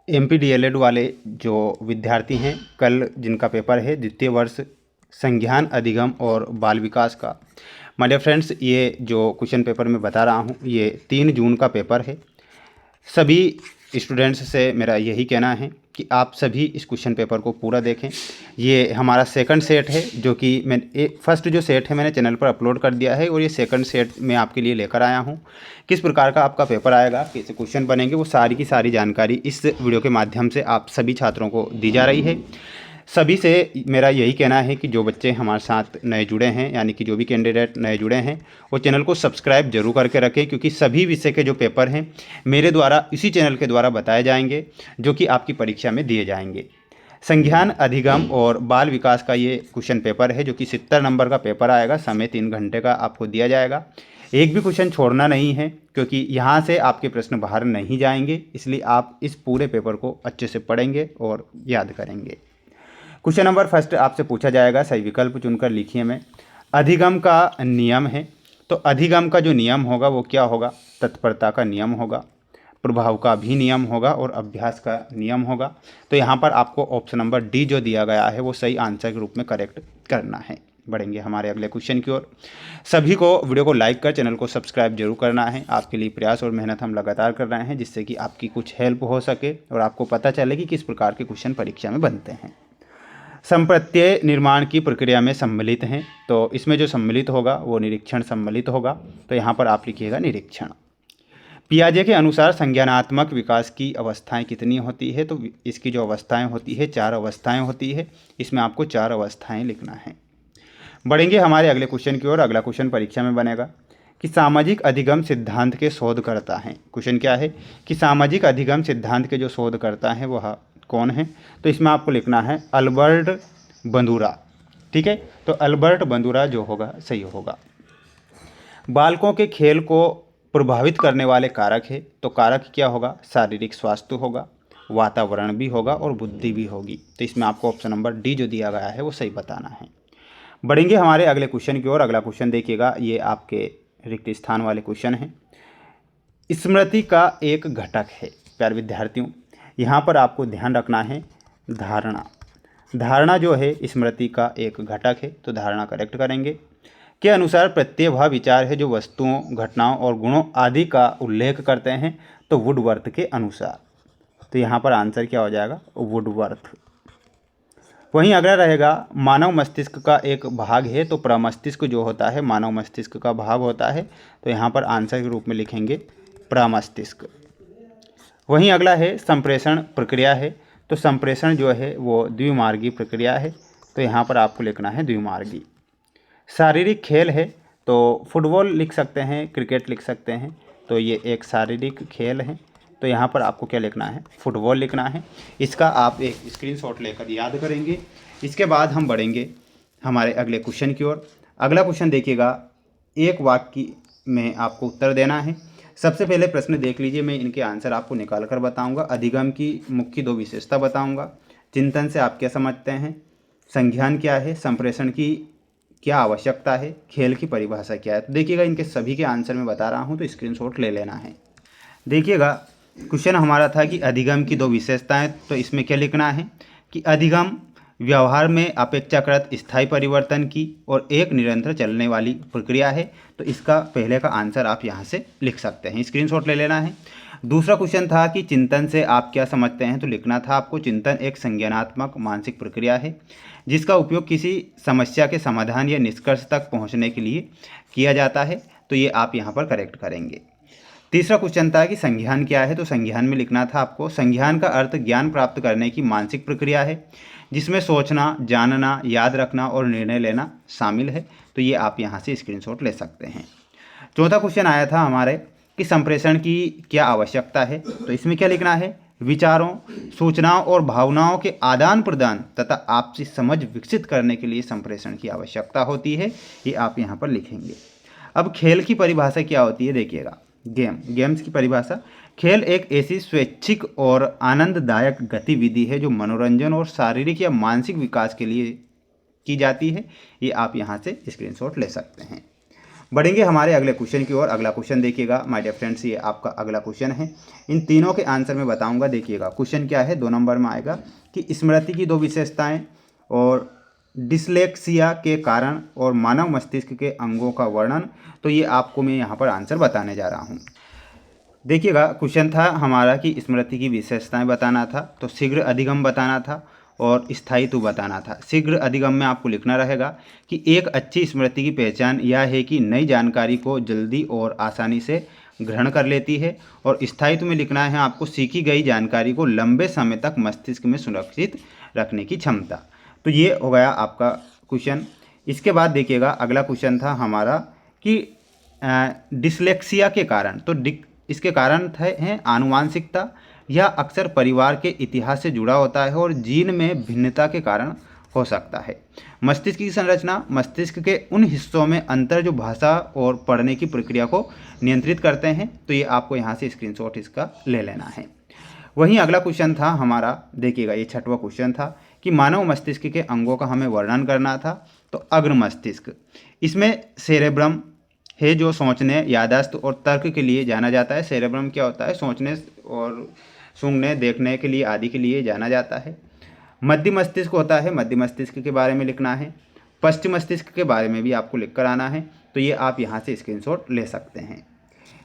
MP DElEd वाले जो विद्यार्थी हैं, कल जिनका पेपर है द्वितीय वर्ष संज्ञान अधिगम और बाल विकास का, माय डियर फ्रेंड्स, ये जो क्वेश्चन पेपर मैं बता रहा हूँ ये 3 जून का पेपर है। सभी स्टूडेंट्स से मेरा यही कहना है कि आप सभी इस क्वेश्चन पेपर को पूरा देखें। ये हमारा सेकंड सेट है, जो कि मैं फर्स्ट जो सेट है मैंने चैनल पर अपलोड कर दिया है, और ये सेकंड सेट मैं आपके लिए लेकर आया हूँ। किस प्रकार का आपका पेपर आएगा, कैसे क्वेश्चन बनेंगे, वो सारी की सारी जानकारी इस वीडियो के माध्यम से आप सभी छात्रों को दी जा रही है। सभी से मेरा यही कहना है कि जो बच्चे हमारे साथ नए जुड़े हैं, यानी कि जो भी कैंडिडेट नए जुड़े हैं, वो चैनल को सब्सक्राइब जरूर करके रखें, क्योंकि सभी विषय के जो पेपर हैं मेरे द्वारा इसी चैनल के द्वारा बताए जाएंगे, जो कि आपकी परीक्षा में दिए जाएंगे। संज्ञान अधिगम और बाल विकास का ये क्वेश्चन पेपर है, जो कि 70 नंबर का पेपर आएगा। समय 3 घंटे का आपको दिया जाएगा। एक भी क्वेश्चन छोड़ना नहीं है, क्योंकि यहाँ से आपके प्रश्न बाहर नहीं जाएंगे, इसलिए आप इस पूरे पेपर को अच्छे से पढ़ेंगे और याद करेंगे। क्वेश्चन नंबर फर्स्ट आपसे पूछा जाएगा, सही विकल्प चुनकर लिखिए। में अधिगम का नियम है, तो अधिगम का जो नियम होगा वो क्या होगा? तत्परता का नियम होगा, प्रभाव का भी नियम होगा और अभ्यास का नियम होगा। तो यहाँ पर आपको ऑप्शन नंबर डी जो दिया गया है वो सही आंसर के रूप में करेक्ट करना है। बढ़ेंगे हमारे अगले क्वेश्चन की ओर। सभी को वीडियो को लाइक कर चैनल को सब्सक्राइब जरूर करना है। आपके लिए प्रयास और मेहनत हम लगातार कर रहे हैं, जिससे कि आपकी कुछ हेल्प हो सके और आपको पता चले कि किस प्रकार के क्वेश्चन परीक्षा में बनते हैं। संप्रत्यय निर्माण की प्रक्रिया में सम्मिलित हैं, तो इसमें जो सम्मिलित होगा वो निरीक्षण सम्मिलित होगा। तो यहाँ पर आप लिखिएगा निरीक्षण। पियाजे के अनुसार संज्ञानात्मक विकास की अवस्थाएं कितनी होती है? तो इसकी जो अवस्थाएं होती है 4 अवस्थाएं होती है। इसमें आपको 4 अवस्थाएं लिखना है। बढ़ेंगे हमारे अगले क्वेश्चन की ओर। अगला क्वेश्चन परीक्षा में बनेगा कि सामाजिक अधिगम सिद्धांत के शोधकर्ता हैं। क्वेश्चन क्या है कि सामाजिक अधिगम सिद्धांत के जो शोधकर्ता हैं वह कौन है? तो इसमें आपको लिखना है अल्बर्ट बंदूरा। ठीक है, तो अल्बर्ट बंदूरा जो होगा सही होगा। बालकों के खेल को प्रभावित करने वाले कारक है, तो कारक क्या होगा? शारीरिक स्वास्थ्य होगा, वातावरण भी होगा और बुद्धि भी होगी। तो इसमें आपको ऑप्शन नंबर डी जो दिया गया है वो सही बताना है। बढ़ेंगे हमारे अगले क्वेश्चन की ओर। अगला क्वेश्चन देखिएगा, ये आपके रिक्त स्थान वाले क्वेश्चन हैं। स्मृति का एक घटक है। प्यारे विद्यार्थियों, यहाँ पर आपको ध्यान रखना है धारणा। धारणा जो है स्मृति का एक घटक है, तो धारणा करेक्ट करेंगे। के अनुसार प्रत्ययभाव विचार है जो वस्तुओं, घटनाओं और गुणों आदि का उल्लेख करते हैं, तो वुडवर्थ के अनुसार। तो यहाँ पर आंसर क्या हो जाएगा? वुडवर्थ। वहीं अगला रहेगा मानव मस्तिष्क का एक भाग है, तो प्रमस्तिष्क जो होता है मानव मस्तिष्क का भाग होता है। तो यहाँ पर आंसर के रूप में लिखेंगे प्रमस्तिष्क। वहीं अगला है संप्रेषण प्रक्रिया है, तो संप्रेषण जो है वो द्विमार्गी प्रक्रिया है। तो यहाँ पर आपको लिखना है द्विमार्गी। शारीरिक खेल है, तो फुटबॉल लिख सकते हैं, क्रिकेट लिख सकते हैं, तो ये एक शारीरिक खेल है। तो यहाँ पर आपको क्या लिखना है? फुटबॉल लिखना है। इसका आप एक स्क्रीनशॉट लेकर याद करेंगे। इसके बाद हम बढ़ेंगे हमारे अगले क्वेश्चन की ओर। अगला क्वेश्चन देखिएगा, एक वाक्य में आपको उत्तर देना है। सबसे पहले प्रश्न देख लीजिए, मैं इनके आंसर आपको निकाल कर बताऊँगा। अधिगम की मुख्य 2 विशेषता बताऊँगा। चिंतन से आप क्या समझते हैं, संज्ञान क्या है, संप्रेषण की क्या आवश्यकता है, खेल की परिभाषा क्या है। तो देखिएगा इनके सभी के आंसर मैं बता रहा हूँ, तो स्क्रीनशॉट ले लेना है। देखिएगा क्वेश्चन हमारा था कि अधिगम की 2 विशेषताएं, तो इसमें क्या लिखना है कि अधिगम व्यवहार में अपेक्षाकृत स्थायी परिवर्तन की और एक निरंतर चलने वाली प्रक्रिया है। तो इसका पहले का आंसर आप यहाँ से लिख सकते हैं, स्क्रीनशॉट ले लेना है। दूसरा क्वेश्चन था कि चिंतन से आप क्या समझते हैं, तो लिखना था आपको चिंतन एक संज्ञानात्मक मानसिक प्रक्रिया है जिसका उपयोग किसी समस्या के समाधान या निष्कर्ष तक पहुंचने के लिए किया जाता है। तो ये आप यहाँ पर करेक्ट करेंगे। तीसरा क्वेश्चन था कि संज्ञान क्या है, तो संज्ञान में लिखना था आपको संज्ञान का अर्थ ज्ञान प्राप्त करने की मानसिक प्रक्रिया है जिसमें सोचना, जानना, याद रखना और निर्णय लेना शामिल है। तो ये आप यहाँ से स्क्रीनशॉट ले सकते हैं। चौथा क्वेश्चन आया था हमारे कि संप्रेषण की क्या आवश्यकता है, तो इसमें क्या लिखना है? विचारों, सूचनाओं और भावनाओं के आदान प्रदान तथा आपसी समझ विकसित करने के लिए संप्रेषण की आवश्यकता होती है। ये आप यहाँ पर लिखेंगे। अब खेल की परिभाषा क्या होती है, देखिएगा गेम्स की परिभाषा। खेल एक ऐसी स्वैच्छिक और आनंददायक गतिविधि है जो मनोरंजन और शारीरिक या मानसिक विकास के लिए की जाती है। ये आप यहाँ से स्क्रीनशॉट ले सकते हैं। बढ़ेंगे हमारे अगले क्वेश्चन की ओर। अगला क्वेश्चन देखिएगा माय डियर फ्रेंड्स, ये आपका अगला क्वेश्चन है। इन तीनों के आंसर मैं बताऊंगा। देखिएगा क्वेश्चन क्या है, 2 नंबर में आएगा कि स्मृति की 2 विशेषताएं और डिसलेक्सिया के कारण और मानव मस्तिष्क के अंगों का वर्णन। तो ये आपको मैं यहाँ पर आंसर बताने जा रहा हूँ। देखिएगा क्वेश्चन था हमारा कि स्मृति की विशेषताएं बताना था, तो शीघ्र अधिगम बताना था और स्थायित्व बताना था। शीघ्र अधिगम में आपको लिखना रहेगा कि एक अच्छी स्मृति की पहचान यह है कि नई जानकारी को जल्दी और आसानी से ग्रहण कर लेती है। और स्थायित्व में लिखना है आपको सीखी गई जानकारी को लंबे समय तक मस्तिष्क में सुरक्षित रखने की क्षमता। तो ये हो गया आपका क्वेश्चन। इसके बाद देखिएगा अगला क्वेश्चन था हमारा कि डिसलेक्सिया के कारण। तो इसके कारण हैं आनुवांशिकता, यह अक्सर परिवार के इतिहास से जुड़ा होता है और जीन में भिन्नता के कारण हो सकता है। मस्तिष्क की संरचना, मस्तिष्क के उन हिस्सों में अंतर जो भाषा और पढ़ने की प्रक्रिया को नियंत्रित करते हैं। तो ये आपको यहाँ से स्क्रीनशॉट इसका ले लेना है। वहीं अगला क्वेश्चन था हमारा, देखिएगा ये 6वां क्वेश्चन था कि मानव मस्तिष्क के अंगों का हमें वर्णन करना था। तो अग्र मस्तिष्क, इसमें सेरेब्रम है जो सोचने, याददाश्त और तर्क के लिए जाना जाता है। सेरेब्रम क्या होता है, सोचने और सूंघने, देखने के लिए आदि के लिए जाना जाता है। मध्य मस्तिष्क होता है, मध्य मस्तिष्क के बारे में लिखना है। पश्चिम मस्तिष्क के बारे में भी आपको लिख कर आना है। तो ये आप यहाँ से स्क्रीनशॉट ले सकते हैं।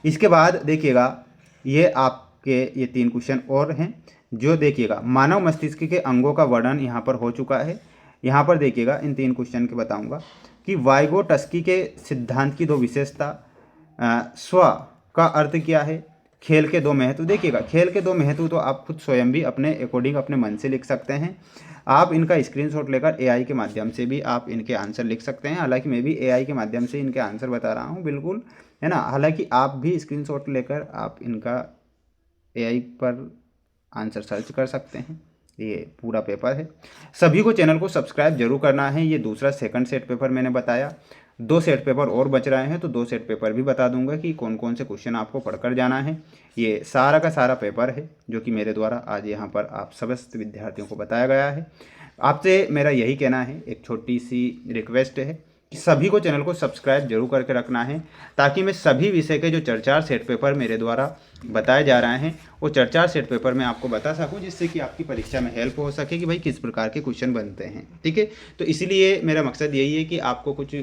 इसके बाद देखिएगा ये आपके ये 3 क्वेश्चन और हैं जो देखिएगा मानव मस्तिष्क के अंगों का वर्णन यहाँ पर हो चुका है। यहाँ पर देखिएगा इन 3 क्वेश्चन के बताऊँगा कि वाइगोटस्की के सिद्धांत की 2 विशेषता, स्व का अर्थ क्या है, खेल के 2 महत्व। देखिएगा खेल के 2 महत्व तो आप खुद स्वयं भी अपने अकॉर्डिंग अपने मन से लिख सकते हैं। आप इनका स्क्रीनशॉट लेकर एआई के माध्यम से भी आप इनके आंसर लिख सकते हैं। हालांकि मैं भी एआई के माध्यम से इनके आंसर बता रहा हूँ, बिल्कुल है ना। हालांकि आप भी स्क्रीनशॉट लेकर आप इनका एआई पर आंसर सर्च कर सकते हैं। ये पूरा पेपर है। सभी को चैनल को सब्सक्राइब जरूर करना है। ये दूसरा सेकंड सेट पेपर मैंने बताया, 2 सेट पेपर और बच रहे हैं, तो 2 सेट पेपर भी बता दूंगा कि कौन कौन से क्वेश्चन आपको पढ़कर जाना है। ये सारा का सारा पेपर है जो कि मेरे द्वारा आज यहाँ पर आप समस्त विद्यार्थियों को बताया गया है। आपसे मेरा यही कहना है, एक छोटी सी रिक्वेस्ट है कि सभी को चैनल को सब्सक्राइब जरूर करके रखना है, ताकि मैं सभी विषय के जो 4 सेट पेपर मेरे द्वारा बताए जा रहे हैं वो 4 सेट पेपर मैं आपको बता सकूं, जिससे कि आपकी परीक्षा में हेल्प हो सके कि भाई किस प्रकार के क्वेश्चन बनते हैं। ठीक है, तो इसलिए मेरा मकसद यही है कि आपको कुछ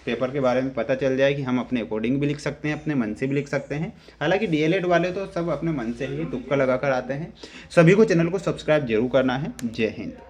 पेपर के बारे में पता चल जाए कि हम अपने अकॉर्डिंग भी लिख सकते हैं, अपने मन से भी लिख सकते हैं। हालांकि डीएलएड वाले तो सब अपने मन से ही तुक्का लगा कर आते हैं। सभी को चैनल को सब्सक्राइब जरूर करना है। जय हिंद।